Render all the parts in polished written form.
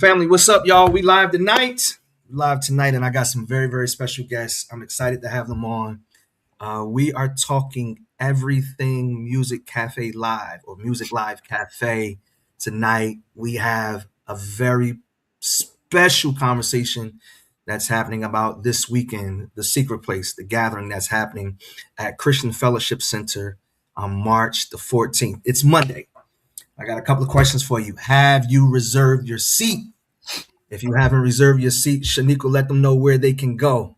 Family, what's up, y'all? We live tonight. And I got some very, very special guests. I'm excited to have them on. We are talking everything Music Cafe Live or Music Live Cafe tonight. We have a very special conversation that's happening about this weekend, the Secret Place, the gathering that's happening at Christian Fellowship Center on March the 14th. It's Monday. I got a couple of questions for you. Have you reserved your seat? If you haven't reserved your seat, Shaniqua, let them know where they can go.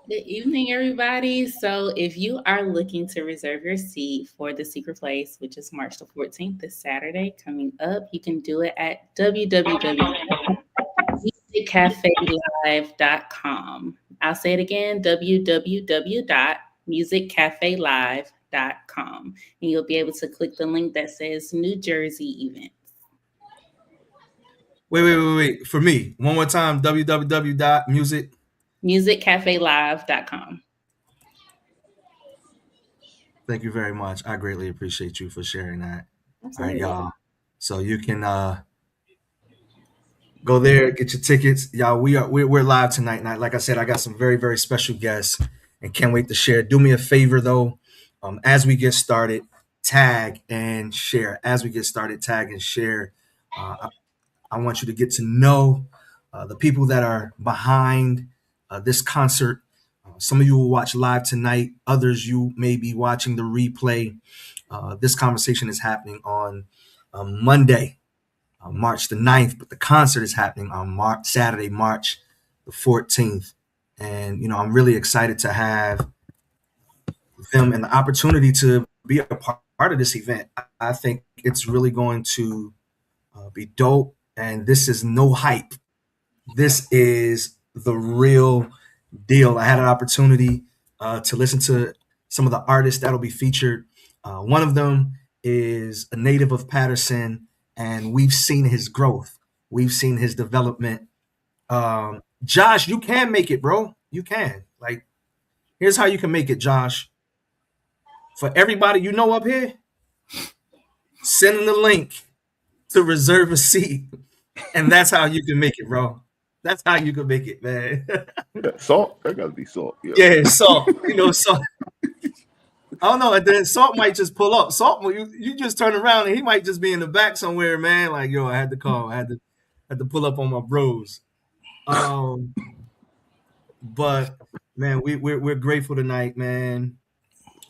Good evening, everybody. So if you are looking to reserve your seat for the Secret Place, which is March the 14th, this Saturday coming up, you can do it at www.musiccafelive.com. I'll say it again, www.musiccafelive.com. And you'll be able to click the link that says New Jersey events. Wait. For me, one more time, musiccafelive.com. Thank you very much. I greatly appreciate you for sharing that. Absolutely. All right, y'all. So you can go there, get your tickets. Y'all, we're live tonight. And like I said, I got some very, very special guests and can't wait to share. Do me a favor though, as we get started, tag and share. I want you to get to know the people that are behind this concert. Some of you will watch live tonight. Others, you may be watching the replay. This conversation is happening on Monday, March the 9th, but the concert is happening on Saturday, March the 14th. And, I'm really excited to have them and the opportunity to be a part of this event. I think it's really going to be dope. And this is no hype. This is the real deal. I had an opportunity to listen to some of the artists that'll be featured. One of them is a native of Patterson, and we've seen his growth. We've seen his development. Josh, you can make it, bro. You can. Like, here's how you can make it, Josh. For everybody you know up here, send them the link to reserve a seat. And that's how you can make it, bro. That's how you can make it, man. Salt? That gotta be Salt. Yeah, Salt. Salt. I don't know. And then Salt might just pull up. Salt, you just turn around and he might just be in the back somewhere, man. Like, I had to call. I had to pull up on my bros. But man, we're grateful tonight, man.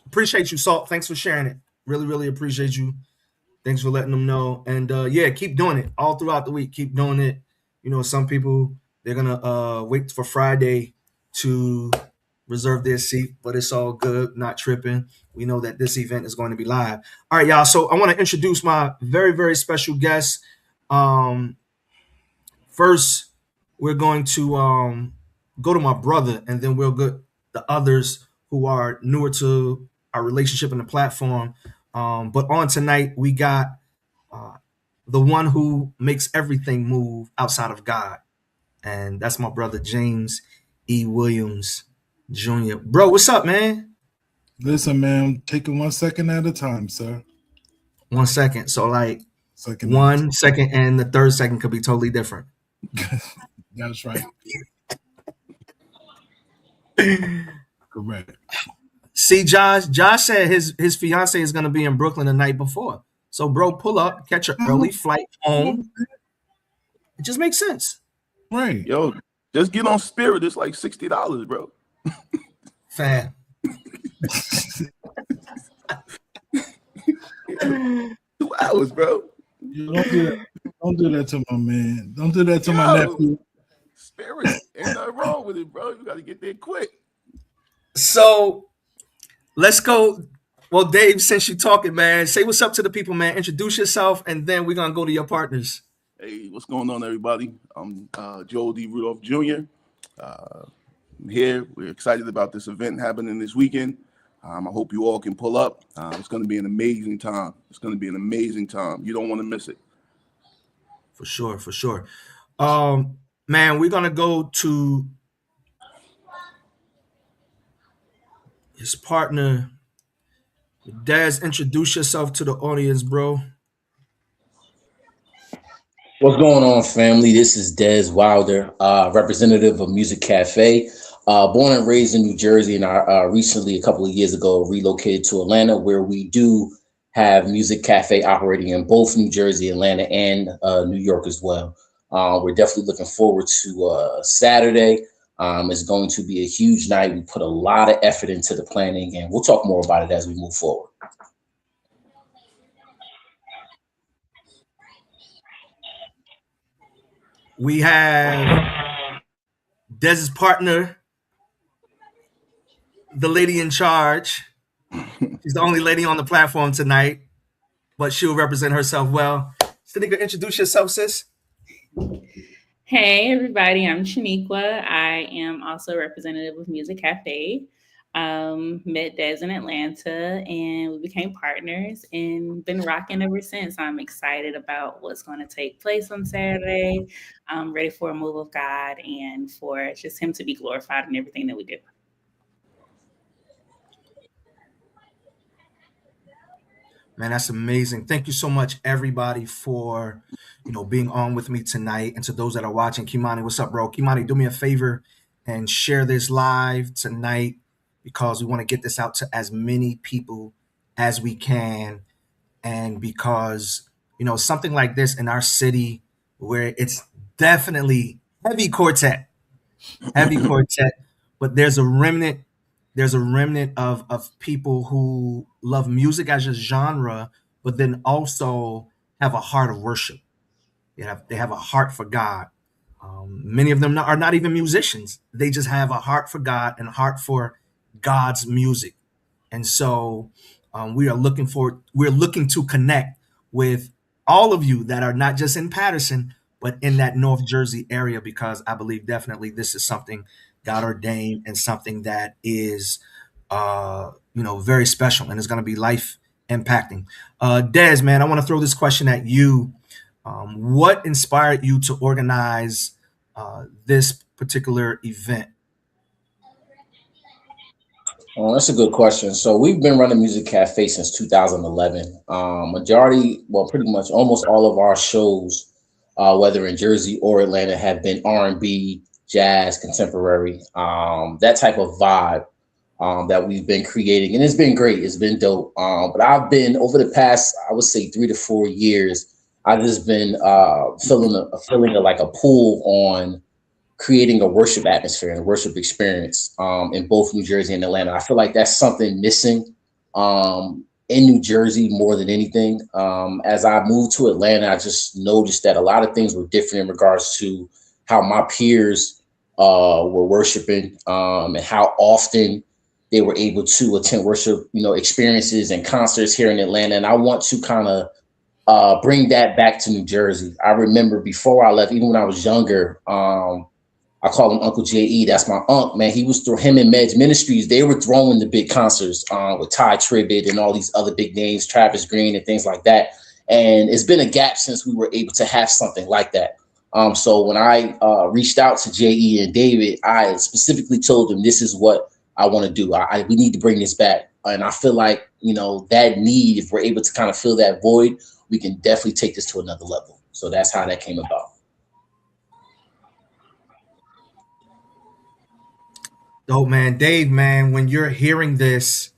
Appreciate you, Salt. Thanks for sharing it. Really, really appreciate you. Thanks for letting them know. And keep doing it all throughout the week. Keep doing it. Some people, they're gonna wait for Friday to reserve their seat, but it's all good, not tripping. We know that this event is going to be live. All right, y'all. So I want to introduce my very, very special guest. First, we're going to go to my brother, and then we'll get the others who are newer to our relationship and the platform. But on tonight, we got the one who makes everything move outside of God. And that's my brother, James E. Williams Jr. Bro, what's up, man? Listen, man, take it 1 second at a time, sir. 1 second. So like Second. 1 second and the third second could be totally different. That's right. Correct. See, Josh said his fiance is gonna be in Brooklyn the night before. So, bro, pull up, catch an early flight home. It just makes sense. Right. Yo, just get on Spirit. It's like $60, bro. Fam. 2 hours, bro. Yo, don't do that to my man. Don't do that to my nephew. Spirit. Ain't nothing wrong with it, bro. You got to get there quick. So let's go. Well, Dave, since you're talking, man, say what's up to the people, man. Introduce yourself, and then we're gonna go to your partners. Hey, what's going on, everybody? I'm Joel D. Rudolph Jr. I'm here. We're excited about this event happening this weekend. I hope you all can pull up. It's going to be an amazing time. It's going to be an amazing time. You don't want to miss it. For sure, for sure. Man, we're gonna go to his partner. Dez, introduce yourself to the audience, bro. What's going on, family? This is Dez Wilder, representative of Music Cafe. Born and raised in New Jersey, and I recently, a couple of years ago, relocated to Atlanta, where we do have Music Cafe operating in both New Jersey, Atlanta, and New York as well. We're definitely looking forward to Saturday. It's going to be a huge night. We put a lot of effort into the planning, and we'll talk more about it as we move forward. We have Dez's partner, the lady in charge. She's the only lady on the platform tonight, but she'll represent herself well. Shanika, introduce yourself, sis. Hey, everybody. I'm Shaniqua. I am also representative of Music Cafe. Met Dez in Atlanta, and we became partners and been rocking ever since. I'm excited about what's going to take place on Saturday. I'm ready for a move of God and for just Him to be glorified in everything that we do. Man, that's amazing. Thank you so much, everybody, for being on with me tonight. And to those that are watching, Kimani, what's up, bro? Kimani, do me a favor and share this live tonight, because we want to get this out to as many people as we can. And because, something like this in our city, where it's definitely heavy quartet, but there's a remnant of people who love music as a genre, but then also have a heart of worship. They have a heart for God. Many of them are not even musicians. They just have a heart for God and a heart for God's music. And so we're looking to connect with all of you that are not just in Patterson, but in that North Jersey area, because I believe definitely this is something God ordained and something that is, very special, and it's going to be life impacting. Dez, man, I want to throw this question at you. What inspired you to organize this particular event? That's a good question. So we've been running Music Cafe since 2011. Pretty much almost all of our shows, whether in Jersey or Atlanta, have been R&B, jazz, contemporary, that type of vibe that we've been creating. And it's been great. It's been dope. But I've been, over the past, I would say 3 to 4 years, I've just been feeling like a pull on creating a worship atmosphere and a worship experience in both New Jersey and Atlanta. I feel like that's something missing in New Jersey more than anything. As I moved to Atlanta, I just noticed that a lot of things were different in regards to how my peers were worshiping and how often they were able to attend worship, experiences and concerts here in Atlanta. And I want to kind of bring that back to New Jersey. I remember before I left, even when I was younger, I call him Uncle J.E. That's my uncle, man. He was him and Medj Ministries. They were throwing the big concerts with Ty Tribbett and all these other big names, Travis Green and things like that. And it's been a gap since we were able to have something like that. So when I reached out to J.E. and David, I specifically told them this is what I want to do. We need to bring this back. And I feel like, you know, that need, if we're able to kind of fill that void, we can definitely take this to another level. So that's how that came about. Dope, man. Dave, man, when you're hearing this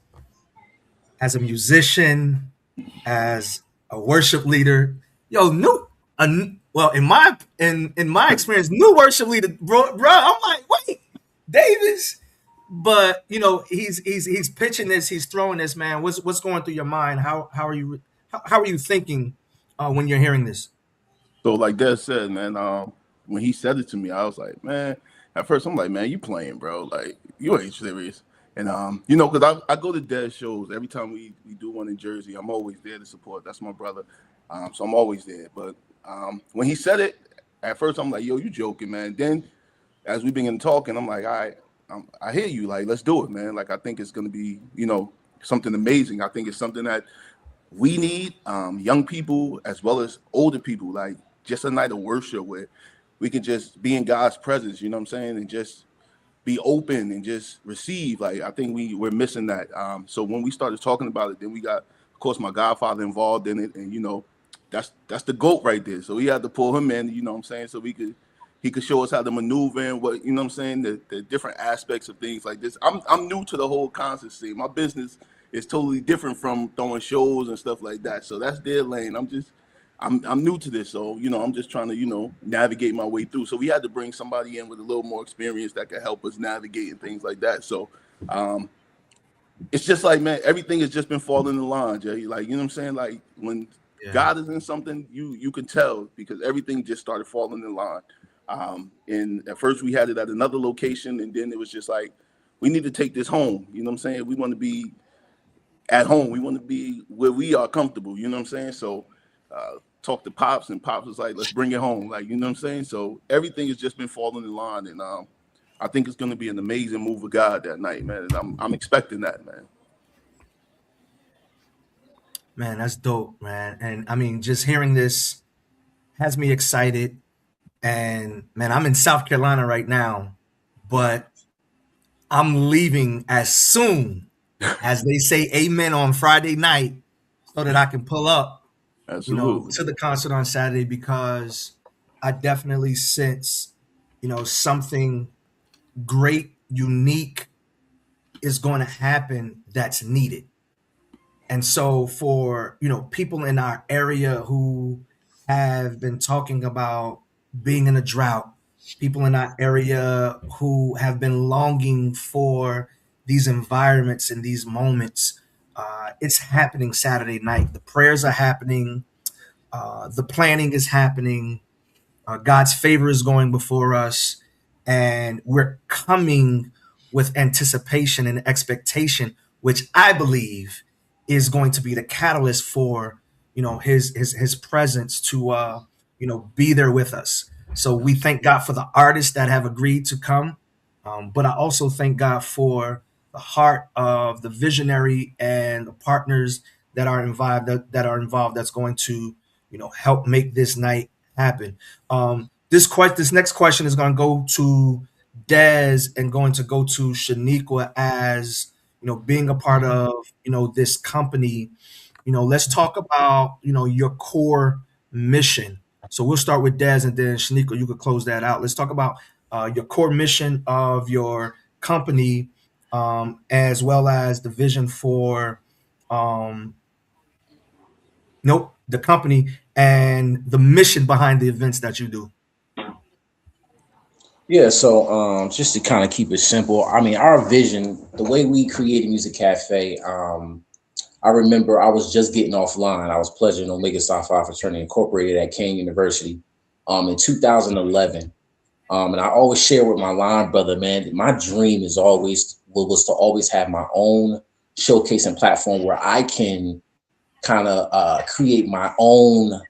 as a musician, as a worship leader, yo, well, in my experience, new worship leader, bro, I'm like, wait, Davis. But you know, he's pitching this, he's throwing this, man. What's going through your mind? How are you thinking when you're hearing this? So like Des said, man, when he said it to me, I was like, man, at first I'm like, man, you playing, bro. Like, you ain't serious. And you know, because I go to Des shows every time we do one in Jersey. I'm always there to support. That's my brother. So I'm always there. But when he said it, at first I'm like, yo, you joking, man. Then as we begin talking, I'm like, all right, I hear you. Like, let's do it, man. Like, I think it's gonna be, you know, something amazing. I think it's something that we need, young people as well as older people, like just a night of worship where we can just be in God's presence, you know what I'm saying, and just be open and just receive. Like, I think we're missing that. So when we started talking about it, then we got, of course, my godfather involved in it, and you know, that's the GOAT right there. So we had to pull him in, you know what I'm saying, so he could show us how to maneuver and what, you know what I'm saying, the different aspects of things like this. I'm new to the whole concert scene. My business is totally different from throwing shows and stuff like that. So that's their lane. I'm new to this. So, you know, I'm just trying to, you know, navigate my way through. So we had to bring somebody in with a little more experience that could help us navigate and things like that. So it's just like, man, everything has just been falling in line, Jay. Like, you know what I'm saying? Like, when God is in something, you can tell, because everything just started falling in line. And at first we had it at another location, and then it was just like, we need to take this home. You know what I'm saying? We want to be at home. We want to be where we are comfortable. You know what I'm saying? So talk to Pops, and Pops was like, let's bring it home. Like, you know what I'm saying? So everything has just been falling in line, and I think it's going to be an amazing move of God that night, man. And I'm expecting that, man. Man, that's dope, man. And I mean, just hearing this has me excited. And man, I'm in South Carolina right now, but I'm leaving as soon as they say amen on Friday night so that I can pull up, Absolutely, to the concert on Saturday, because I definitely sense, something great, unique is going to happen that's needed. And so for, people in our area who have been talking about being in a drought, people in our area who have been longing for these environments and these moments, it's happening Saturday night. The prayers are happening. The planning is happening. God's favor is going before us. And we're coming with anticipation and expectation, which I believe is going to be the catalyst for, his presence to, be there with us. So we thank God for the artists that have agreed to come. But I also thank God for the heart of the visionary and the partners that are involved, that's going to, help make this night happen. This next question is going to go to Des and going to go to Shaniqua as, being a part of, this company. Let's talk about, your core mission. So we'll start with Des, and then Shaniqua, you could close that out. Let's talk about your core mission of your company, as well as the vision for the company and the mission behind the events that you do. Yeah, so just to kind of keep it simple, I mean, our vision, the way we created Music Cafe, I remember I was just getting offline. I was pledging Omega Psi Phi Fraternity Incorporated at Kane University in 2011. And I always share with my line brother, man, my dream was to always have my own showcase and platform where I can kind of create my own,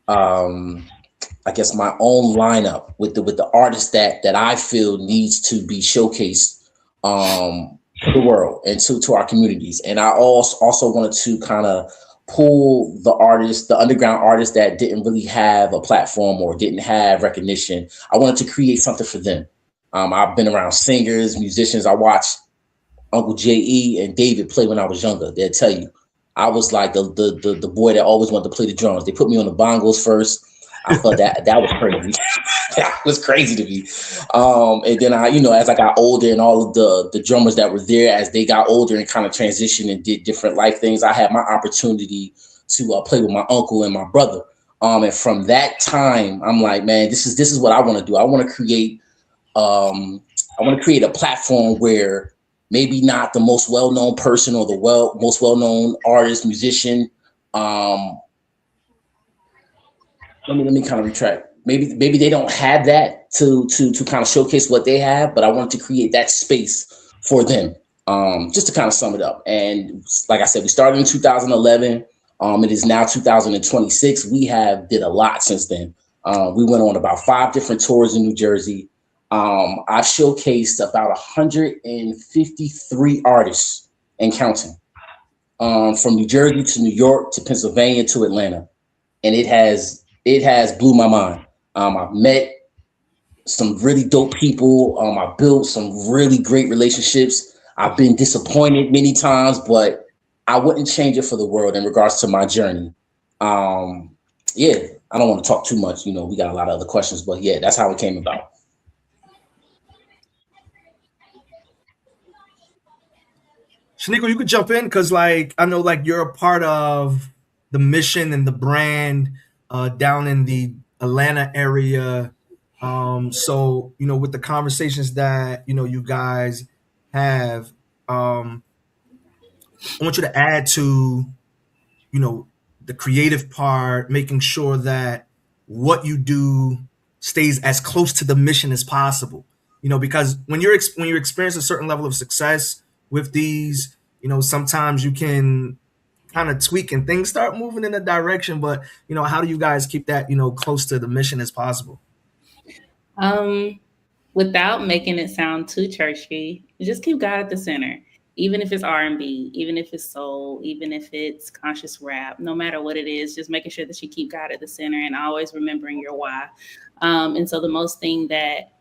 my own lineup with the artists that I feel needs to be showcased to the world and to our communities. And I also wanted to kind of pull the underground artists that didn't really have a platform or didn't have recognition. I wanted to create something for them. I've been around singers, musicians. I watch Uncle J.E. and David play when I was younger. They'll tell you. I was like the boy that always wanted to play the drums. They put me on the bongos first. I thought that was crazy. That was crazy to me. And then as I got older and all of the drummers that were there, as they got older and kind of transitioned and did different life things, I had my opportunity to play with my uncle and my brother. And from that time, I'm like, man, this is what I want to do. I want to create a platform where maybe not the most well-known person or the most well-known artist, musician. Let me kind of retract. Maybe they don't have that to kind of showcase what they have, but I wanted to create that space for them. Just to kind of sum it up. And like I said, we started in 2011. It is now 2026. We did a lot since then. We went on about 5 different tours in New Jersey. I showcased about 153 artists and counting, from New Jersey to New York to Pennsylvania to Atlanta, and it has blew my mind. I've met some really dope people. I built some really great relationships. I've been disappointed many times, but I wouldn't change it for the world in regards to my journey. I don't want to talk too much. We got a lot of other questions, but yeah, that's how it came about. Shaniqua, you could jump in because, I know, you're a part of the mission and the brand down in the Atlanta area. So, with the conversations that, you guys have, I want you to add to, the creative part, making sure that what you do stays as close to the mission as possible. Because when you experience a certain level of success with these, sometimes you can kind of tweak and things start moving in a direction, but how do you guys keep that close to the mission as possible? Without making it sound too churchy, just keep God at the center. Even if it's R&B, even if it's soul, even if it's conscious rap, no matter what it is, just making sure that you keep God at the center and always remembering your why. And so the most thing that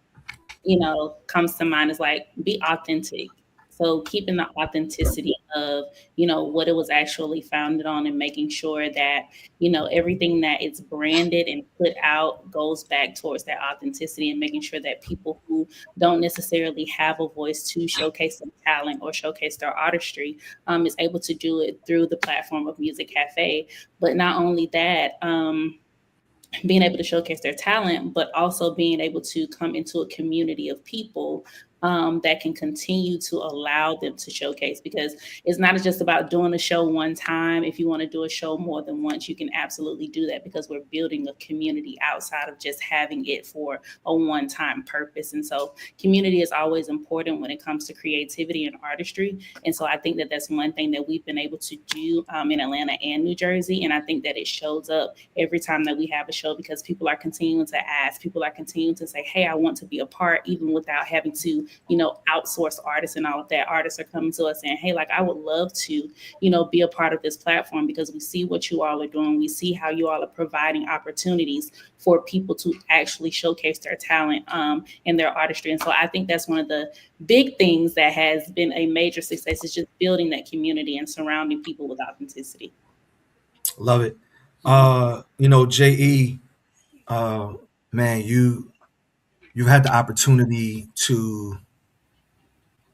comes to mind is be authentic. So keeping the authenticity of, what it was actually founded on, and making sure that, everything that it's branded and put out goes back towards that authenticity, and making sure that people who don't necessarily have a voice to showcase their talent or showcase their artistry is able to do it through the platform of Music Cafe. But not only that, being able to showcase their talent, but also being able to come into a community of people that can continue to allow them to showcase, because it's not just about doing a show one time. If you want to do a show more than once, you can absolutely do that, because we're building a community outside of just having it for a one-time purpose. And so community is always important when it comes to creativity and artistry. And so I think that that's one thing that we've been able to do in Atlanta and New Jersey. And I think that it shows up every time that we have a show, because people are continuing to ask, people are continuing to say, hey, I want to be a part, even without having to outsource artists and all of that. Artists are coming to us saying, hey, I would love to, be a part of this platform, because we see what you all are doing. We see how you all are providing opportunities for people to actually showcase their talent and their artistry. And so I think that's one of the big things that has been a major success, is just building that community and surrounding people with authenticity. Love it. J.E., man, you've had the opportunity to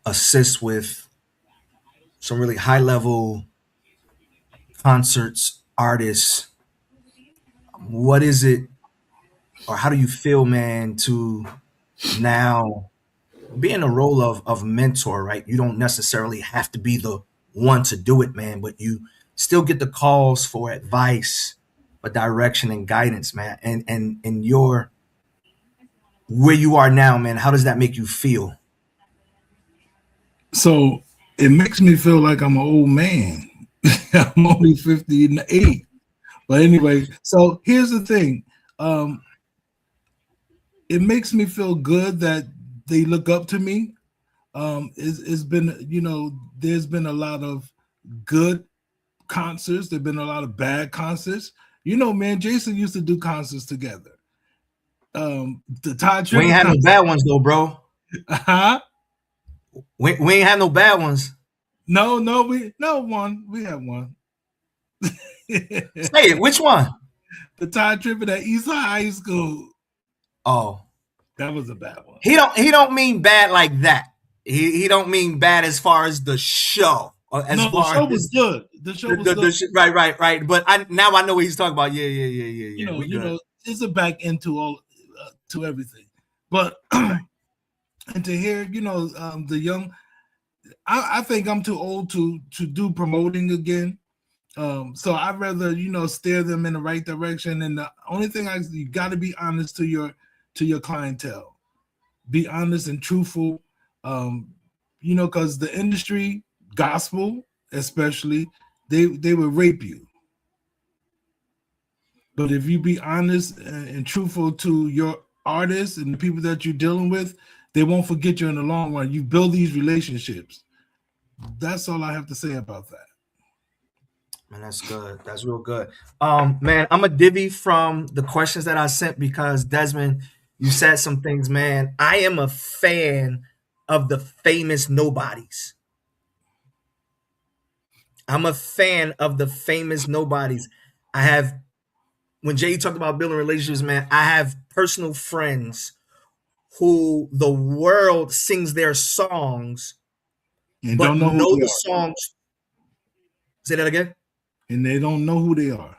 assist with some really high level concerts, artists. What is it, or how do you feel, man, to now be in a role of mentor, right? You don't necessarily have to be the one to do it, man, but you still get the calls for advice, for direction and guidance, man. And your where you are now, man, how does that make you feel? So it makes me feel like I'm an old man. I'm only 58. But anyway, so here's the thing. It makes me feel good that they look up to me. It's been, there's been a lot of good concerts. There've been a lot of bad concerts. Man, Jason used to do concerts together. The Todd We ain't had no bad ones though, bro. Uh-huh. We ain't have no bad ones. No, one. We have one. Say it. Which one? The time tripping at East High School. Oh, that was a bad one. He don't mean bad like that. He don't mean bad as far as the show. As no, far the show as was good. The show was good. Right. But now I know what he's talking about. Yeah. You know, it's a back into all to everything. But and to hear, the young, I think I'm too old to do promoting again. So I'd rather, steer them in the right direction. And the only thing you got to be honest to your clientele. Be honest and truthful. Because the industry, gospel especially, they will rape you. But if you be honest and truthful to your artists and the people that you're dealing with, they won't forget you in the long run. You build these relationships. That's all I have to say about that. Man, that's good. That's real good. Man, I'm a divvy from the questions that I sent because Desmond, you said some things, man. I am a fan of the famous nobodies. I'm a fan of the famous nobodies. When Jay talked about building relationships, man, I have personal friends who the world sings their songs, and but don't know the songs. Say that again. And they don't know who they are.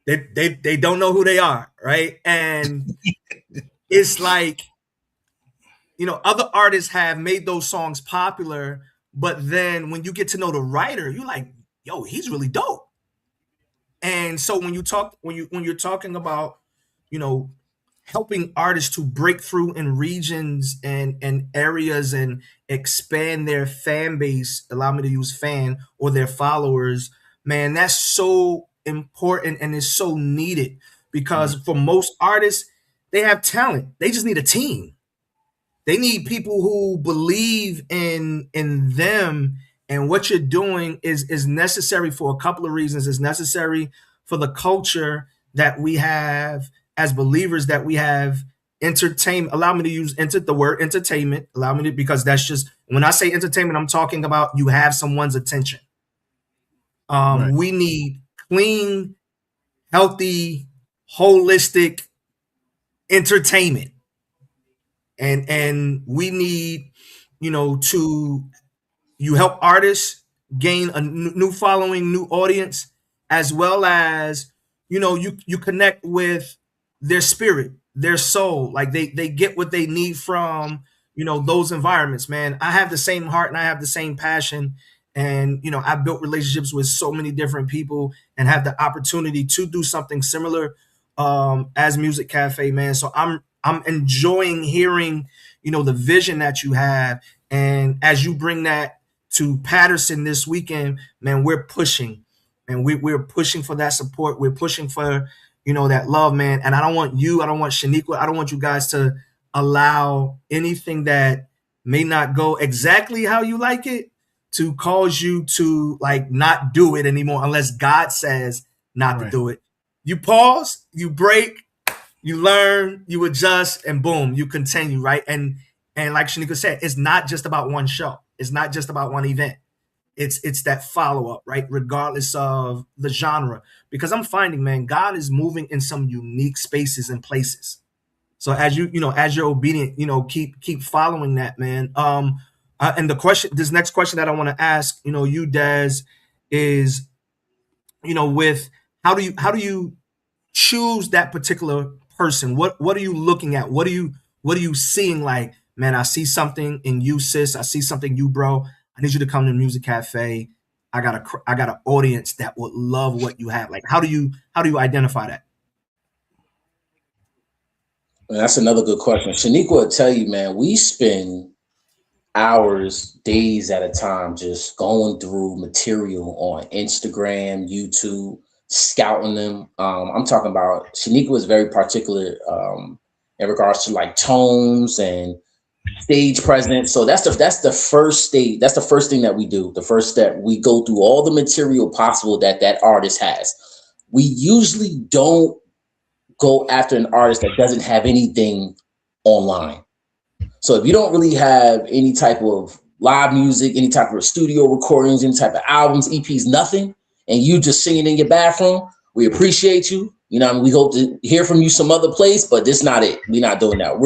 They don't know who they are, right? And it's like, other artists have made those songs popular, but then when you get to know the writer, you're like, yo, he's really dope. And so when you're talking about, helping artists to break through in regions and areas and expand their fan base, allow me to use fan, or their followers, man, that's so important and is so needed because for most artists, they have talent. They just need a team. They need people who believe in them, and what you're doing is necessary for a couple of reasons. It's necessary for the culture that we have as believers, that we have entertainment. Allow me to use the word entertainment. Because that's just, when I say entertainment, I'm talking about you have someone's attention. Right. We need clean, healthy, holistic entertainment. And we need, you help artists gain a new following, new audience, as well as, you connect with their spirit, their soul. Like they get what they need from, those environments, man. I have the same heart and I have the same passion. And, I've built relationships with so many different people and have the opportunity to do something similar as Music Cafe, man. So I'm enjoying hearing, the vision that you have. And as you bring that to Patterson this weekend, man, we're pushing. And we're pushing for that support. We're pushing for, that love, man. And I don't want Shaniqua, I don't want you guys to allow anything that may not go exactly how you like it to cause you to not do it anymore unless God says not to do it. You pause, you break, you learn, you adjust, and boom, you continue, right? And like Shaniqua said, it's not just about one show. It's not just about one event. It's that follow-up, right? Regardless of the genre. Because I'm finding, man, God is moving in some unique spaces and places. So as as you're obedient, keep following that, man. And this next question that I want to ask, you, Des, is, with how do you choose that particular person? What are you looking at? What are you seeing? Like, man, I see something in you, sis. I see something you, bro. I need you to come to Music Cafe. I got an audience that would love what you have. Like, how do you identify that? That's another good question. Shaniqua will tell you, man, we spend hours, days at a time just going through material on Instagram, YouTube, scouting them. I'm talking about Shaniqua is very particular in regards to tones and stage presence. So that's the first stage. That's the first thing that we do. The first step, we go through all the material possible that artist has. We usually don't go after an artist that doesn't have anything online. So if you don't really have any type of live music, any type of studio recordings, any type of albums, EPs, nothing, and you just singing in your bathroom, we appreciate you. You know, we hope to hear from you some other place, but this not it. We're not doing that.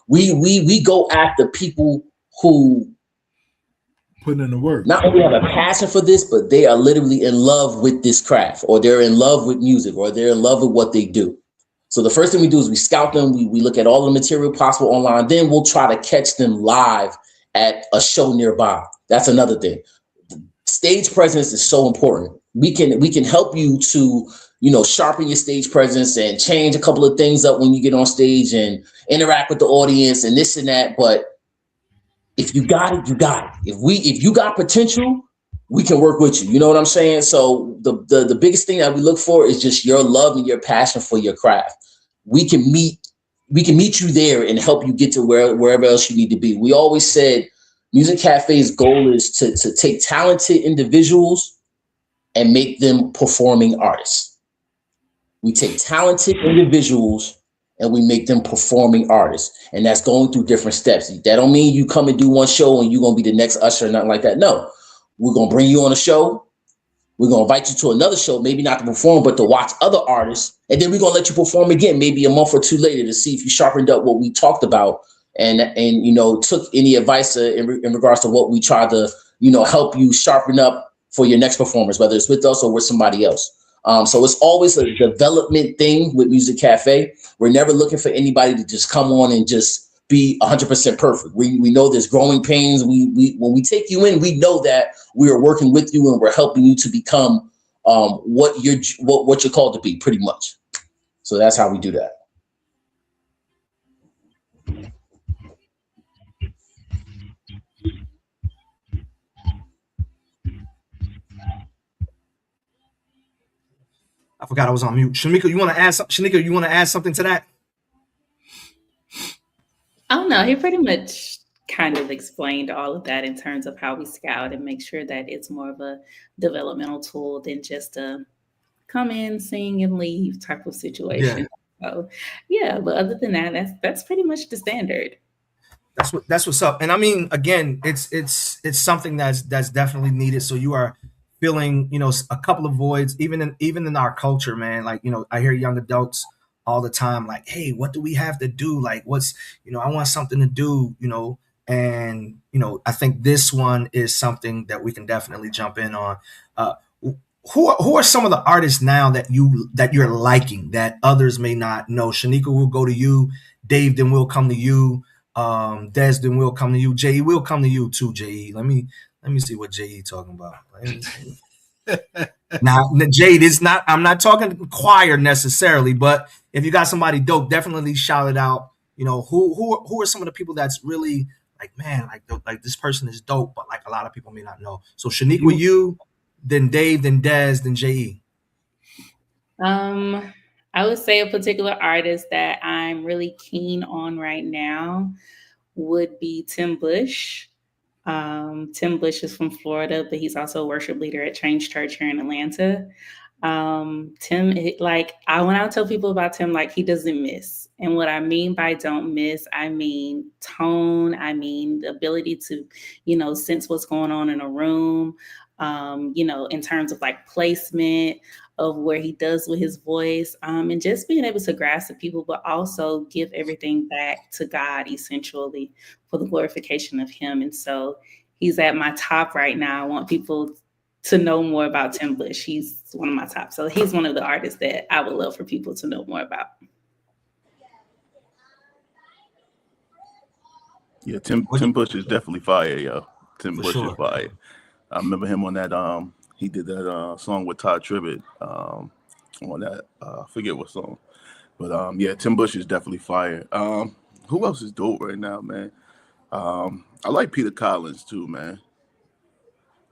We go after people who Put in the work. not only have a passion for this, but they are literally in love with this craft, or they're in love with music, or they're in love with what they do. So the first thing we do is we scout them. We look at all the material possible online. Then we'll try to catch them live at a show nearby. That's another thing. Stage presence is so important. We can help you to, you know, sharpen your stage presence and change a couple of things up when you get on stage and interact with the audience and this and that. But if you got it, you got it. If you got potential, we can work with you. You know what I'm saying? So the biggest thing that we look for is just your love and your passion for your craft. We can meet you there and help you get to wherever else you need to be. We always said Music Cafe's goal is to take talented individuals and make them performing artists. We take talented individuals and we make them performing artists. And that's going through different steps. That don't mean you come and do one show and you're going to be the next Usher or nothing like that. No, we're going to bring you on a show. We're going to invite you to another show, maybe not to perform, but to watch other artists. And then we're going to let you perform again, maybe a month or two later, to see if you sharpened up what we talked about and you know, took any advice in regards to what we tried to, you know, help you sharpen up for your next performance, whether it's with us or with somebody else. So it's always a development thing with Music Cafe. We're never looking for anybody to just come on and just be 100% perfect. We know there's growing pains. We when we take you in, we know that we are working with you and we're helping you to become what you're called to be, pretty much. So that's how we do that. I forgot I was on mute. Shamika, you want to add something? Shanika, you want to add something to that? Oh no, he pretty much kind of explained all of that in terms of how we scout and make sure that it's more of a developmental tool than just a come in, sing, and leave type of situation. So yeah, but other than that, that's pretty much the standard. That's what's up. And I mean, again, it's something that's definitely needed. So you are filling, you know, a couple of voids, even in our culture, man. Like, you know, I hear young adults all the time, like, hey, what do we have to do? Like, what's, you know, I want something to do, you know, and, you know, I think this one is something that we can definitely jump in on. Who are some of the artists now that you're liking that others may not know? Shanika, will go to you. Dave, then we'll come to you. Des, then we'll come to you. J.E. will come to you too, J.E. Let me see what J.E. talking about. Now, Jade, it's not. I'm not talking choir necessarily, but if you got somebody dope, definitely shout it out. You know, who are some of the people that's really like, man, like this person is dope, but like a lot of people may not know. So Shaniqua, you, then Dave, then Des, then J.E. I would say a particular artist that I'm really keen on right now would be Tim Bush. Tim Bush is from Florida, but he's also a worship leader at Change Church here in Atlanta. Tim, when I tell people about Tim, like, he doesn't miss. And what I mean by don't miss, I mean tone. I mean the ability to, you know, sense what's going on in a room, you know, in terms of like placement of where he does with his voice, and just being able to grasp the people, but also give everything back to God, essentially, for the glorification of him. And so he's at my top right now. I want people to know more about Tim Bush. He's one of my top. So he's one of the artists that I would love for people to know more about. Yeah, Tim Bush is definitely fire, yo. Tim Bush is fire. I remember him on that. He did that song with Todd Tribbett on that. I forget what song, but yeah, Tim Bush is definitely fire. Who else is dope right now, man? I like Peter Collins too, man.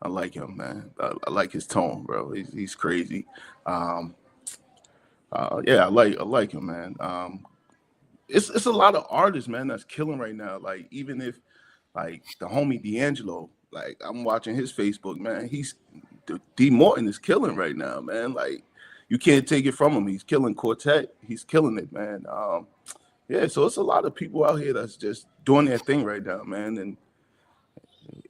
I like him, man. I like his tone, bro. He's crazy. Yeah, I like him, man. It's a lot of artists, man, that's killing right now. Like, even if, like, the homie D'Angelo, like, I'm watching his Facebook, man. D Morton is killing right now, man. Like, you can't take it from him. He's killing Quartet. He's killing it, man. Yeah, so it's a lot of people out here that's just doing their thing right now, man. And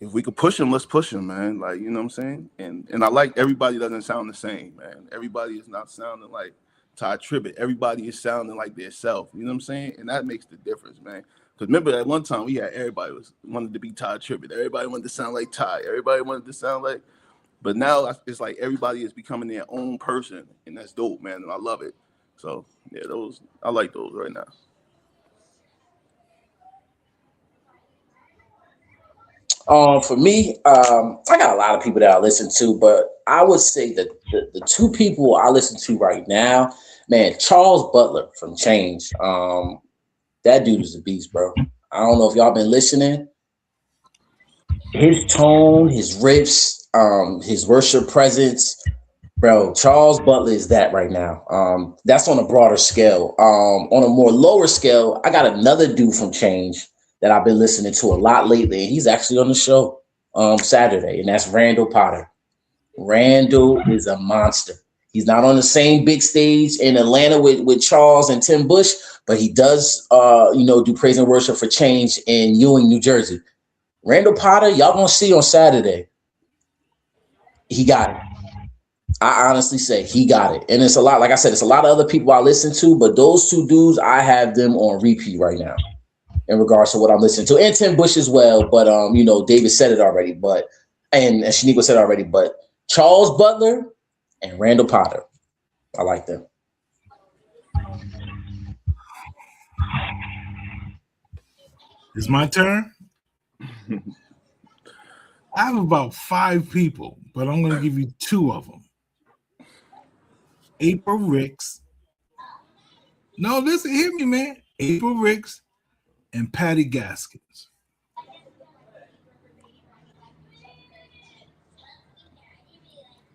if we could push him, let's push him, man. Like, you know what I'm saying? And I like everybody doesn't sound the same, man. Everybody is not sounding like Ty Tribbett. Everybody is sounding like their self. You know what I'm saying? And that makes the difference, man. Because remember at one time we had everybody wanted to be Ty Tribbett. Everybody wanted to sound like Ty. Everybody wanted to sound like. But now it's like everybody is becoming their own person, and that's dope, man. And I love it. So yeah, I like those right now. For me, I got a lot of people that I listen to, but I would say that the two people I listen to right now, man, Charles Butler from Change. That dude is a beast, bro. I don't know if y'all been listening. His tone, his riffs, his worship presence, bro. Charles Butler is that right now. That's on a broader scale. On a more lower scale, I got another dude from Change that I've been listening to a lot lately. And he's actually on the show Saturday, and that's Randall Potter. Randall is a monster. He's not on the same big stage in Atlanta with Charles and Tim Bush, but he does do praise and worship for Change in Ewing, New Jersey. Randall Potter, y'all gonna see on Saturday. He got it. I honestly say he got it. And it's a lot, like I said, it's a lot of other people I listen to, but those two dudes, I have them on repeat right now in regards to what I'm listening to. And Tim Bush as well, but David said it already, and Shaniqua said it already, but Charles Butler and Randall Potter. I like them. It's my turn. I have about 5 people, but I'm going to give you 2 of them. April Ricks. No, listen, hear me, man. April Ricks and Patty Gaskins.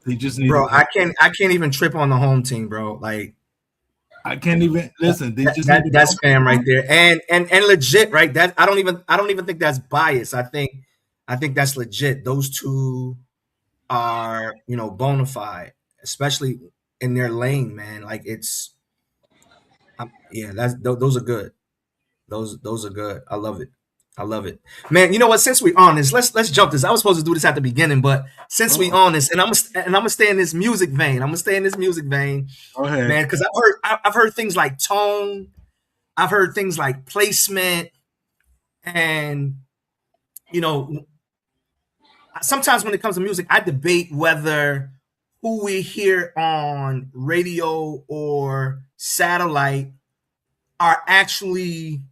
They just need, bro. I can't even trip on the home team, bro. Like, I can't even listen. They just that's fam right there, and legit, right? That I don't even think that's bias. I think that's legit. Those two are bona fide, especially in their lane, man. Like those are good. Those are good. I love it, man. You know what? Since we're on this, let's jump this. I was supposed to do this at the beginning, but since we on this, and I'm gonna stay in this music vein. Go ahead, man, because I've heard things like tone, I've heard things like placement, and sometimes when it comes to music, I debate whether who we hear on radio or satellite are actually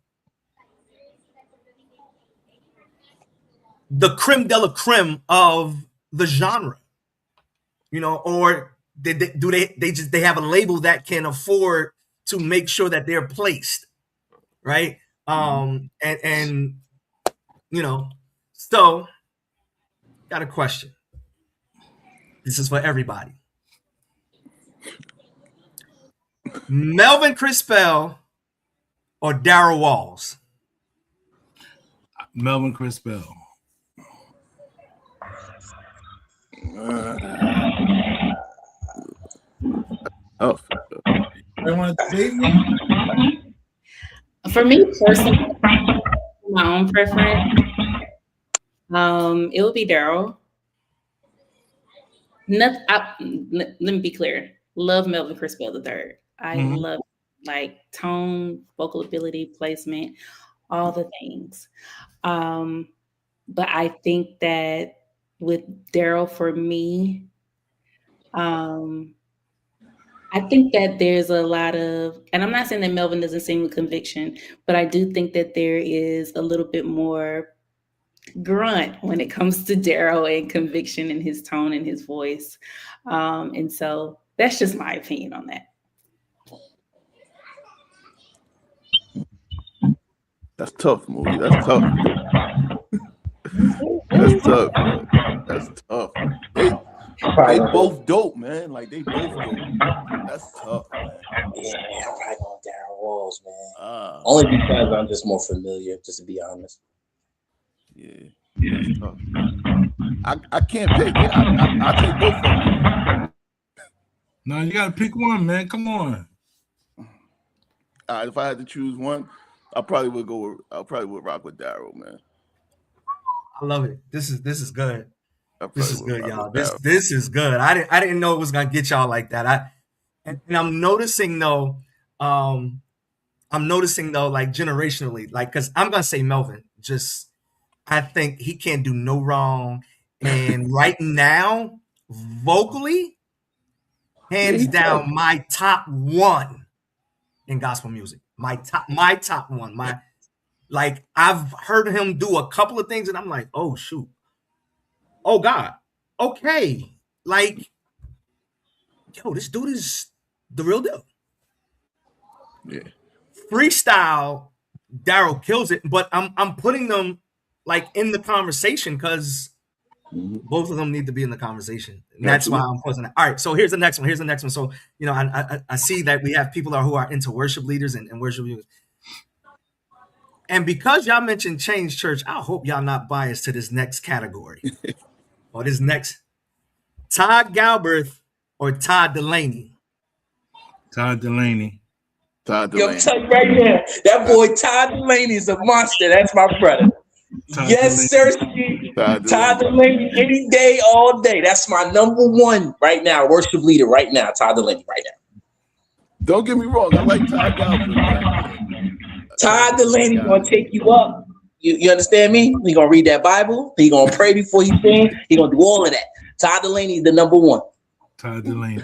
the creme de la creme of the genre, or they have a label that can afford to make sure that they're placed right. So got a question. This is for everybody. Melvin Crispell or Darryl Walls? Melvin Crispell. For me personally, my own preference, it would be Darryl. Let me be clear. Love Melvin Crispell III. I love like tone, vocal ability, placement, all the things. But I think that with Darryl, for me, I think that there's a lot of, and I'm not saying that Melvin doesn't sing with conviction, but I do think that there is a little bit more grunt when it comes to Darryl and conviction in his tone and his voice. And so that's just my opinion on that. That's tough, movie. That's tough. That's tough, man. That's tough. They both dope, man. Like, they both dope. That's tough, man. Yeah, man, I'm right on Darryl Walls, man. Only because I'm just more familiar, just to be honest. Yeah, that's tough. I can't pick. I take both of them. No, you gotta pick one, man. Come on. If I had to choose one, I probably would rock with Darryl, man. I love it. This is good. I This probably is will good, not y'all. look This down. this is good. I didn't know it was gonna get y'all like that. And I'm noticing though, like generationally, like because I'm gonna say Melvin. Just I think he can't do no wrong, and right now, vocally, Yeah, hands he tough. down, my top one in gospel music. My top one. Like I've heard him do a couple of things, and I'm like, oh shoot, oh God, okay, like yo, this dude is the real deal. Yeah. Freestyle, Daryl kills it, but I'm putting them like in the conversation because Mhm. both of them need to be in the conversation. And that's why Absolutely. I'm posting it. All right, so here's the next one. So I see that we have people who are into worship leaders and worship leaders. And because y'all mentioned Change Church, I hope y'all not biased to this next category or this next Todd Galbraith or Todd Delaney. Todd Delaney. Todd Yo, I'm Delaney. telling you right now, that boy Todd Delaney is a monster. That's my brother. Todd Yes, Delaney. sir. Todd Todd Delaney. Delaney, any day, all day. That's my number one right now, worship leader right now. Todd Delaney right now. Don't get me wrong. I like Todd Galbraith. Todd Delaney gonna take you up. You understand me? He gonna read that Bible. He gonna pray before he sing. He gonna do all of that. Todd Delaney is the number one. Todd Delaney.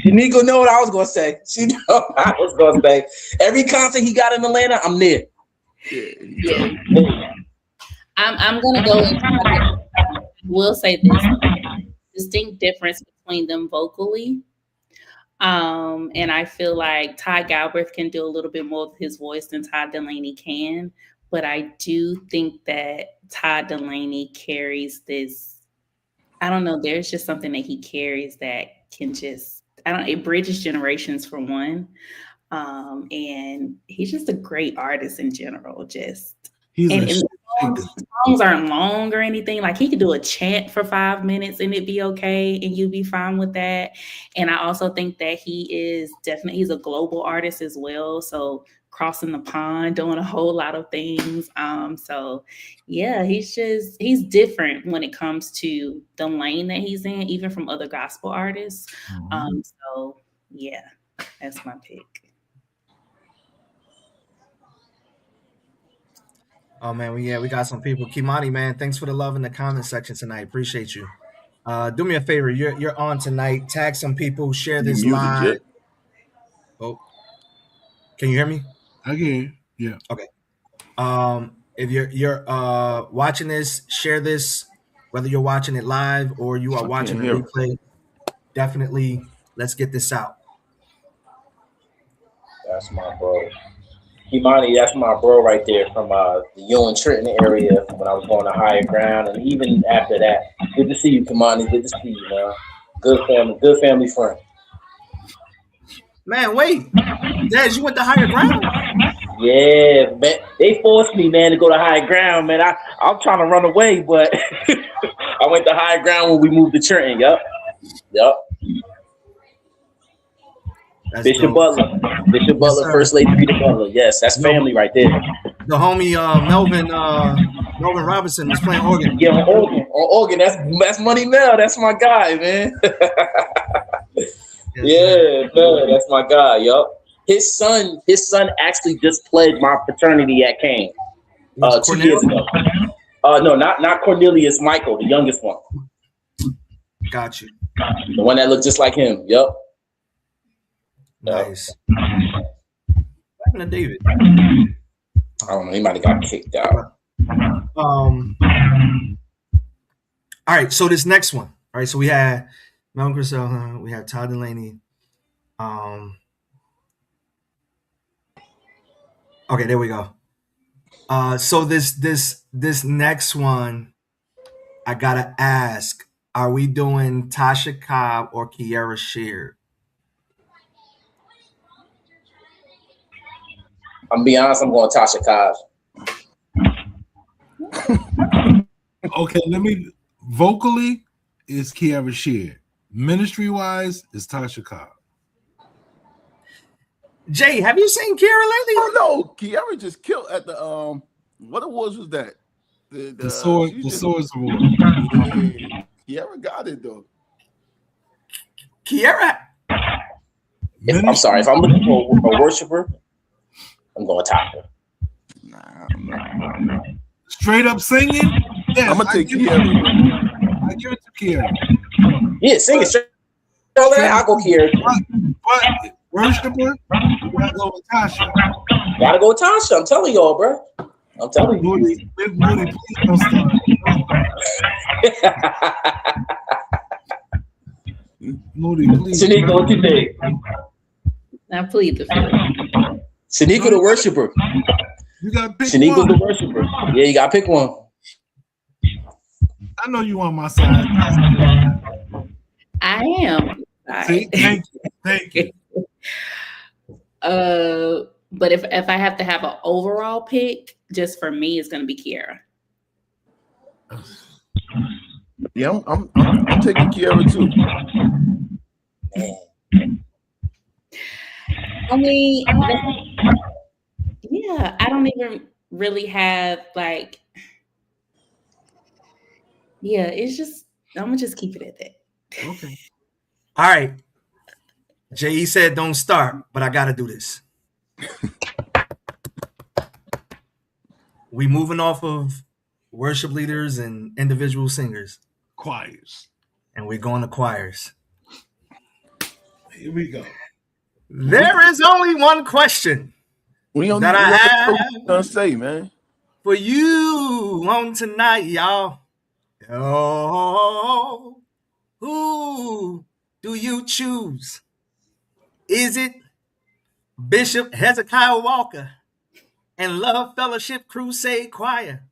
Shaniqua know what I was gonna say. She know what I was gonna say. Every concert he got in Atlanta, I'm there. Yeah. I'm gonna go. I will say this distinct difference between them vocally. And I feel like Todd Galbraith can do a little bit more with his voice than Todd Delaney can. But I do think that Todd Delaney carries this. I don't know. There's just something that he carries that can just, it bridges generations for one. And he's just a great artist in general. And songs aren't long or anything. Like he could do a chant for 5 minutes and it'd be okay, and you'd be fine with that. And I also think that he's a global artist as well. So crossing the pond, doing a whole lot of things. So yeah, he's different when it comes to the lane that he's in, even from other gospel artists. So yeah, that's my pick. Oh man, we got some people. Kimani, man, thanks for the love in the comment section tonight. Appreciate you. Do me a favor. You're on tonight. Tag some people. Share this live. Jet. Oh, can you hear me? I can hear you. Yeah. Okay. If you're watching this, share this. Whether you're watching it live or you are watching the replay, definitely let's get this out. That's my bro. Kimani, that's my bro right there from the Ewing Trenton area when I was going to Higher Ground, and even after that. Good to see you, Kimani. Good to see you, man. Good family friend. Man, wait, Dad, you went to Higher Ground? Yeah, man. They forced me, man, to go to Higher Ground, man. I'm trying to run away, but I went to Higher Ground when we moved to Trenton. Yep. That's Bishop dope. Bishop Butler, First Lady Rita Butler. Yes, that's family right there. The homie Melvin Robinson was playing organ. Yeah, on organ. That's Money Mel. That's my guy, man. Yeah, man, that's my guy. Yup. His son actually just pledged my fraternity at Kane 2 years ago. No, not Cornelius, Michael, the youngest one. Got you. The one that looked just like him. Yup. Nice. What happened to David? I don't know. He might have got kicked out. All right. So this next one. All right. So we had Melvin Grisel. We had Todd Delaney. Okay, there we go. So this next one, I gotta ask: are we doing Tasha Cobb or Kierra Sheard? I'm be honest. I'm going Tasha Cobb. Okay, vocally is Kierra Sheard. Ministry wise is Tasha Cobb. Jay, have you seen Kierra lately? Oh no, Kierra just killed at the what awards was that? The sword, she's the just- swords award. Yeah, Kiara got it though. Kiara. I'm sorry. If I'm looking for a worshiper, I'm going Tasha. Nah, I'm not. Straight up singing. Yes, I'm gonna take Kiara. I give it to Kiara. Yeah, sing it straight. I'll go Kiara. But worshiper, you gotta go with Tasha. Gotta go with Tasha. I'm telling y'all, bro. I'm telling you. Moody, please don't start. Moody, please. Shanika, what you think? I plead the fifth. Shanika the worshiper. You gotta pick Shanika one. the worshiper. Yeah, you gotta pick one. I know you on my side. I am. See, thank you. But if I have to have an overall pick, just for me, it's gonna be Kiara. Yeah, I'm taking Kiara too. I mean, yeah, I don't even really have like, yeah, it's just, I'm gonna just keep it at that. Okay. All right. J.E. said don't start, but I got to do this. We moving off of worship leaders and individual singers, Choirs. and we're going to choirs. Here we go. There is only one question We don't that I know what have you're gonna say, man. for you on tonight, y'all. Oh, who do you choose? Is it Bishop Hezekiah Walker and Love Fellowship Crusade Choir?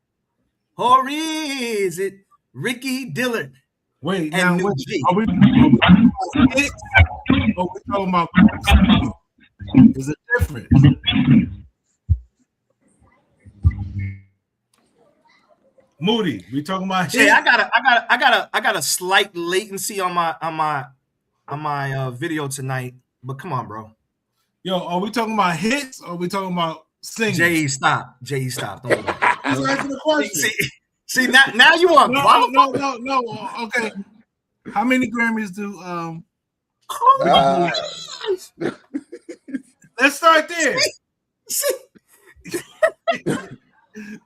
Or is it Ricky Dillard? Wait, And now New wait, G. are we talking about hits or we talking about is it different? Moody, we talking about Jay, hits? I got a slight latency on my video tonight, but come on, bro. Yo, are we talking about hits or are we talking about singing? Jay, stop. Jay, stop. Don't do that. Just answer the question. See, now you want No. Okay. How many Grammys do let's start there.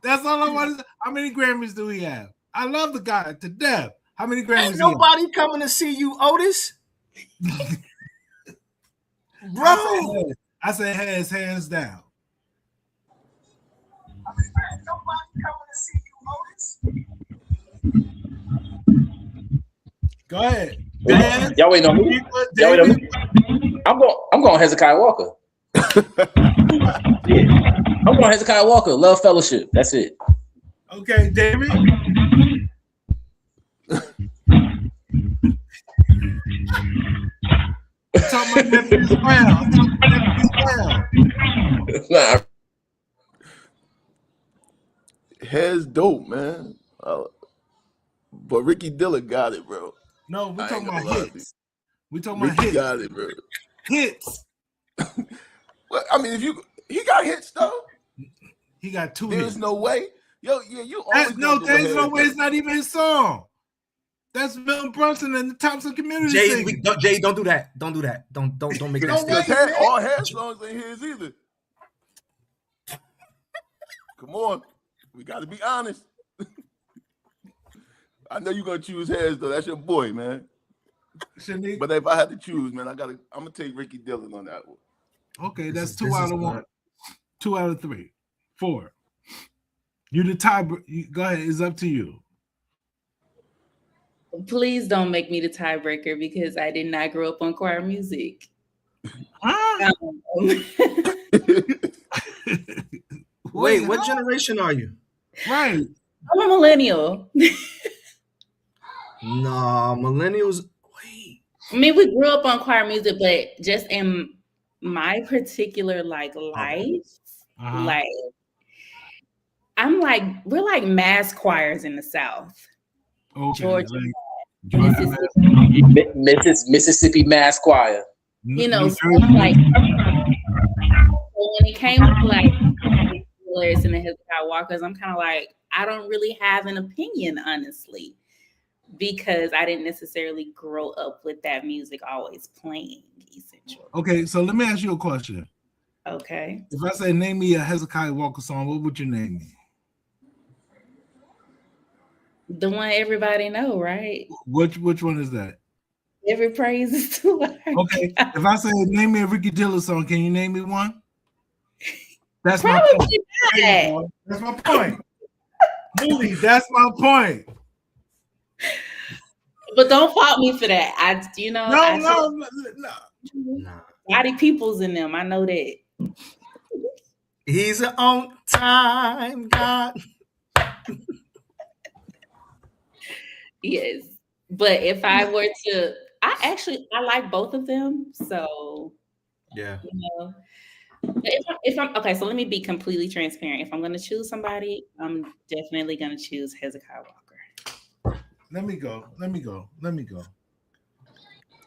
That's all I want to say. How many Grammys do we have? I love the guy to death. How many Grammys? Ain't nobody coming to see you, Otis. Bro. I said hands down. Go ahead. Dan, Y'all waiting on me? Y'all waiting on me? I'm going Hezekiah Walker. Yeah. I'm going Hezekiah Walker. Love Fellowship. That's it. Okay, David. Talking about Memphis Brown. Nah, Head's dope, man. But Ricky Dillard got it, bro. No, we're I talking ain't about gonna lie to you. hits. We're talking Ricky about hits. got it, bro. Hits. Well, I mean, he got hits though. He got two There's hits. no way. Yo, yeah, you always There's no way. It's not even his song. That's Bill Brunson and the Thompson Community. Jay, singing. Jay, don't do that. Don't do that. Don't make that No statement. way. All hair songs ain't his either. Come on, we got to be honest. I know you're gonna choose Heads though. That's your boy, man. Shanique. But if I had to choose, man, I'm gonna take Ricky Dillard on that one. Okay, that's This two is out of good. one. 2 out of 3. 4. You the tie. Go ahead. It's up to you. Please don't make me the tiebreaker because I did not grow up on choir music. Huh? Wait, what generation are you? Right. I'm a millennial. Nah, millennials. Wait. I mean, we grew up on choir music, but just in my particular life, Uh-huh. like we're like mass choirs in the South. Okay. Georgia. Like, Mississippi Mass Choir. You know, New stuff Jersey. like so when it came to like Hilarious and the Hezekiah Walkers, I'm kind of like, I don't really have an opinion, honestly, because I didn't necessarily grow up with that music always playing, essentially. Okay, so let me ask you a question. Okay. If I say name me a Hezekiah Walker song, what would you name me? The one everybody know, right? Which one is that? Every praise is to our Okay, God. if I say name me a Ricky Dillon song, can you name me one? That's my Probably point. There you not. go. That's my point. Moody, that's my point. But don't fault me for that. No. Nah. Body people's in them. I know that. He's an on time God. Yes. But if I were to, I like both of them. So, Yeah. But if I'm okay, so let me be completely transparent. If I'm going to choose somebody, I'm definitely going to choose Hezekiah Walker. Let me go.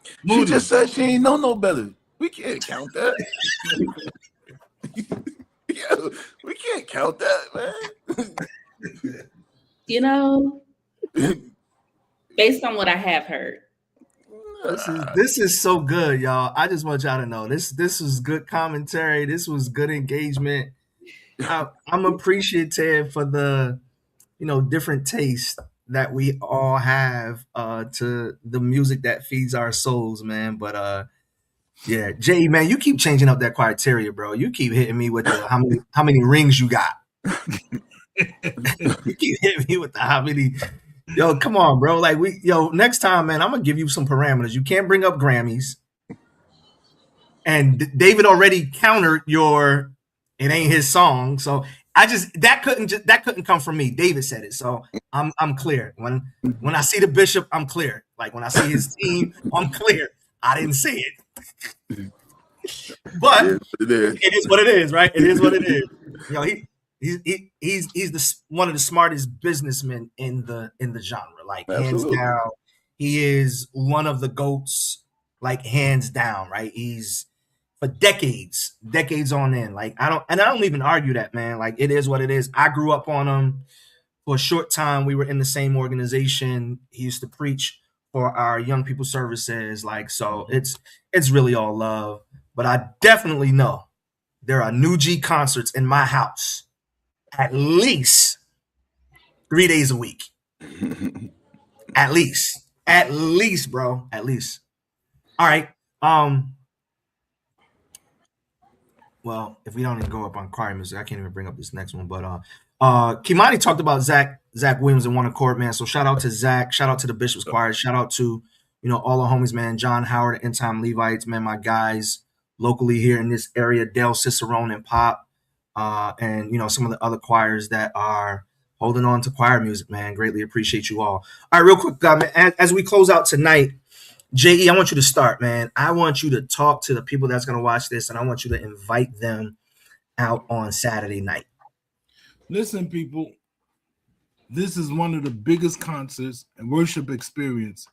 She Moody. just said she ain't know no better. We can't count that. Yeah, we can't count that, man. Based on what I have heard. This is so good, y'all. I just want y'all to know this was good commentary. This was good engagement. I'm appreciative for the different tastes that we all have to the music that feeds our souls, man. But yeah, Jay, man, you keep changing up that criteria, bro. You keep hitting me with the how many rings you got. You keep hitting me with the how many. Yo, come on, bro. Like next time, man, I'm gonna give you some parameters. You can't bring up Grammys. And David already countered your it ain't his song. So that couldn't come from me. David said it. So I'm clear. When I see the bishop, I'm clear. Like when I see his team, I'm clear. I didn't see it. But it is what it is, right? It is what it is. He's one of the smartest businessmen in the genre, like Absolutely. hands down. He is one of the GOATs, like hands down, right? He's for decades on end. Like I don't even argue that, man. Like it is what it is. I grew up on him for a short time. We were in the same organization. He used to preach for our young people services. Like, so it's really all love. But I definitely know there are New G concerts in my house at least 3 days a week. At least, bro. At least. All right. Well, if we don't even go up on choir music, I can't even bring up this next one. But Kimani talked about Zach Williams in One Accord, man. So shout out to Zach. Shout out to the Bishop's Choir. Shout out to all the homies, man. John Howard, End Time Levites, man. My guys locally here in this area, Dale Cicerone and Pop, and some of the other choirs that are holding on to choir music, man. Greatly appreciate you all. All right, real quick, man, as we close out tonight, J.E., I want you to start, man. I want you to talk to the people that's going to watch this, and I want you to invite them out on Saturday night. Listen, people, this is one of the biggest concerts and worship experience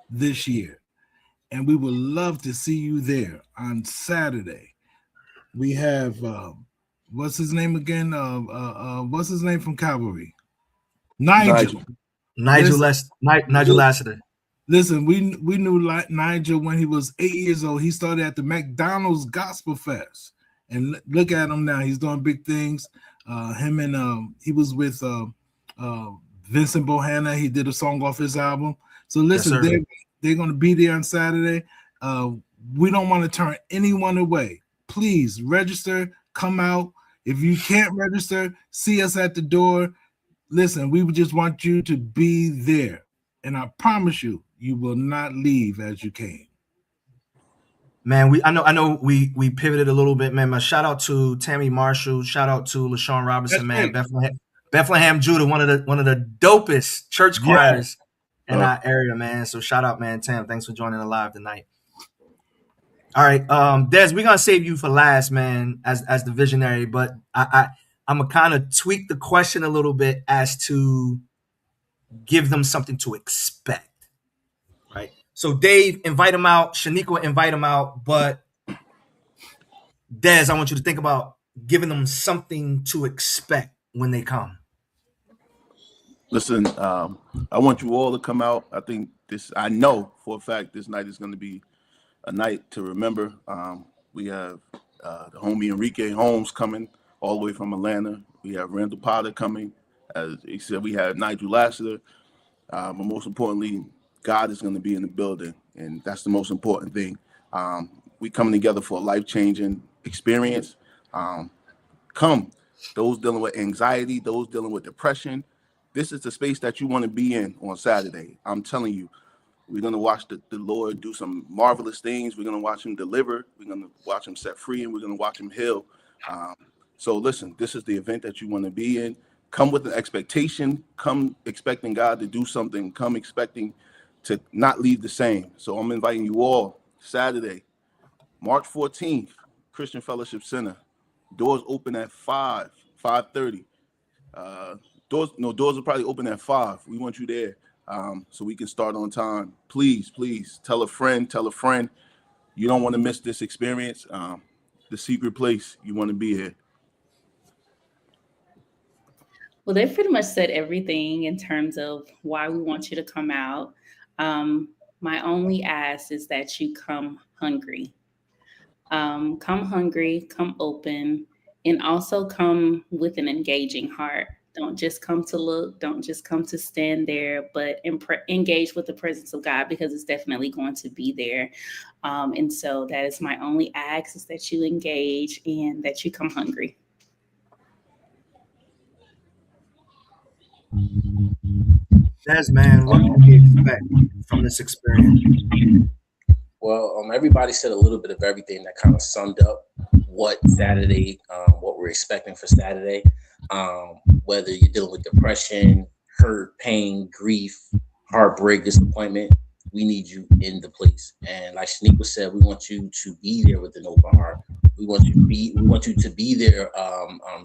this year, and we would love to see you there on Saturday. We have what's his name again? What's his name from Calvary? Nigel Lassiter. Listen, we knew Nigel when he was 8 years old. He started at the McDonald's Gospel Fest, and look at him now. He's doing big things. He was with Vincent Bohanna. He did a song off his album. So listen, yes, they're going to be there on Saturday. We don't want to turn anyone away. Please register, come out. If you can't register, see us at the door. Listen, we just want you to be there. And I promise you, you will not leave as you came. Man, I know we pivoted a little bit, man. Shout out to Tammy Marshall. Shout out to LaShawn Robinson, man. Bethlehem, Judah, one of the dopest church choirs in our area, man. So shout out, man. Tam, thanks for joining the live tonight. All right, Des, we're gonna save you for last, man, as the visionary. But I'm gonna kind of tweak the question a little bit as to give them something to expect, right? So Dave, invite him out. Shaniqua, invite him out. But Des, I want you to think about giving them something to expect when they come? Listen, I want you all to come out. I know for a fact this night is going to be a night to remember. We have the homie Enrique Holmes coming all the way from Atlanta. We have Randall Potter coming. As he said, we have Nigel Lassiter. But most importantly, God is going to be in the building, and that's the most important thing. We coming together for a life-changing experience. Come, those dealing with anxiety, those dealing with depression. This is the space that you want to be in on Saturday. I'm telling you, we're going to watch the Lord do some marvelous things. We're going to watch him deliver. We're going to watch him set free, and we're going to watch him heal. So listen, this is the event that you want to be in. Come with an expectation. Come expecting God to do something. Come expecting to not leave the same. So I'm inviting you all Saturday, March 14th, Christian Fellowship Center. Doors open at 5:30. Doors will probably open at 5. We want you there so we can start on time. Please tell a friend. You don't want to miss this experience. The secret place, you want to be here. Well, they pretty much said everything in terms of why we want you to come out. My only ask is that you come hungry. Come hungry, come open, and also come with an engaging heart. Don't just come to look, don't just come to stand there, but engage with the presence of God, because it's definitely going to be there. And so that is my only ask, is that you engage and that you come hungry. Des, man, what can we expect from this experience? Well, everybody said a little bit of everything that kind of summed up what Saturday, what we're expecting for Saturday. Whether you're dealing with depression, hurt, pain, grief, heartbreak, disappointment, we need you in the place. And like Shaniqua said, we want you to be there with an open heart. We want you to be there,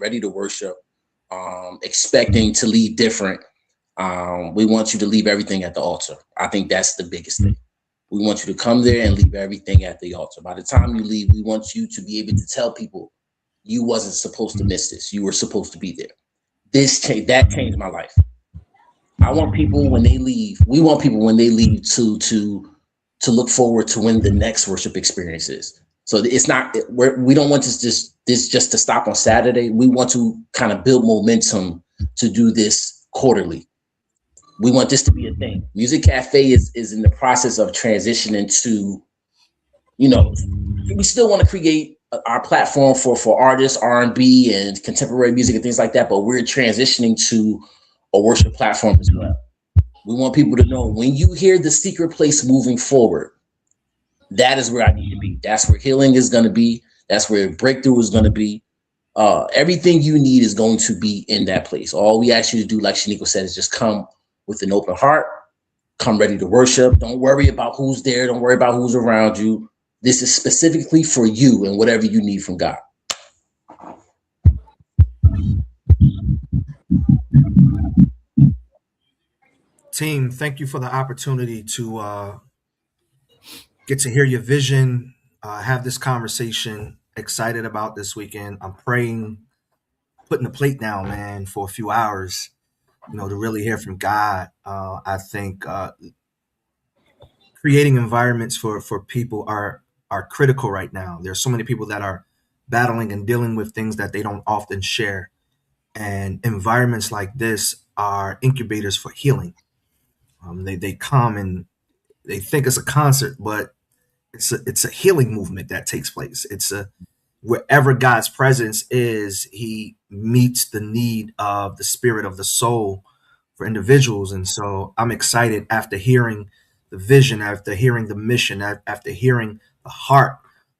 ready to worship, expecting to leave different. We want you to leave everything at the altar. I think that's the biggest thing. We want you to come there and leave everything at the altar. By the time you leave, we want you to be able to tell people you wasn't supposed to miss this. You were supposed to be there. That changed my life. I want people when they leave. We want people when they leave to look forward to when the next worship experience is. So it's not, we don't want this just to stop on Saturday. We want to kind of build momentum to do this quarterly. We want this to be a thing. Music Cafe is in the process of transitioning to, we still want to create our platform for artists, R&B and contemporary music and things like that, but we're transitioning to a worship platform as well. We want people to know when you hear the secret place moving forward, that is where I need to be. That's where healing is going to be. That's where breakthrough is going to be. Everything you need is going to be in that place. All we ask you to do, like Shaniqua said, is just come with an open heart, come ready to worship. Don't worry about who's there. Don't worry about who's around you. This is specifically for you and whatever you need from God. Team, thank you for the opportunity to get to hear your vision, have this conversation. Excited about this weekend. I'm praying, putting the plate down, man, for a few hours, to really hear from God. I think creating environments for people are critical right now. There's so many people that are battling and dealing with things that they don't often share. And environments like this are incubators for healing. They come and they think it's a concert, but it's a healing movement that takes place. Wherever God's presence is, he meets the need of the spirit of the soul for individuals. And so I'm excited after hearing the vision, after hearing the mission, after hearing the heart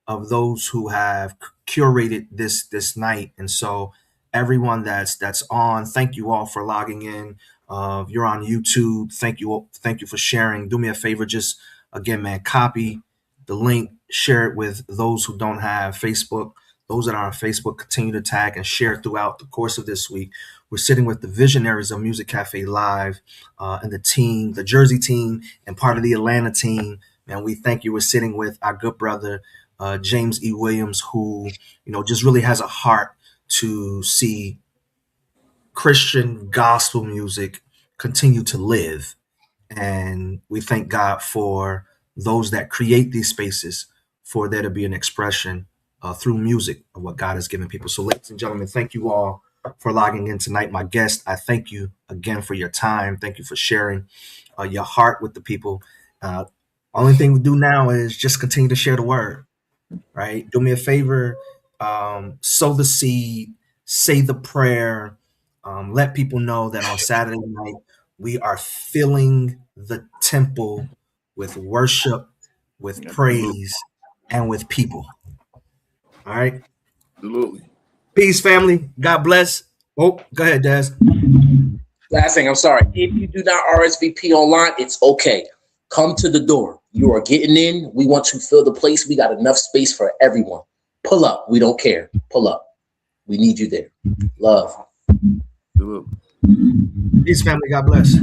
of those who have curated this night. And so everyone that's on, thank you all for logging in. If you're on YouTube, thank you for sharing. Do me a favor, just again, man, copy the link, share it with those who don't have Facebook. Those that are on Facebook, continue to tag and share throughout the course of this week. We're sitting with the visionaries of Music Cafe Live and the team, the Jersey team, and part of the Atlanta team. Man, we thank you. We're sitting with our good brother, James E. Williams, who, just really has a heart to see Christian gospel music continue to live. And we thank God for those that create these spaces for there to be an expression through music of what God has given people. So, ladies and gentlemen, thank you all for logging in tonight. My guest, I thank you again for your time. Thank you for sharing your heart with the people. Only thing we do now is just continue to share the word, right? Do me a favor, sow the seed, say the prayer, let people know that on Saturday night, we are filling the temple with worship, with praise, and with people. All right. Absolutely. Peace, family. God bless. Oh, go ahead, Des. Last thing, I'm sorry. If you do not RSVP online, it's okay. Come to the door. You are getting in. We want to fill the place. We got enough space for everyone. Pull up. We don't care. Pull up. We need you there. Love. Absolutely. Peace, family. God bless.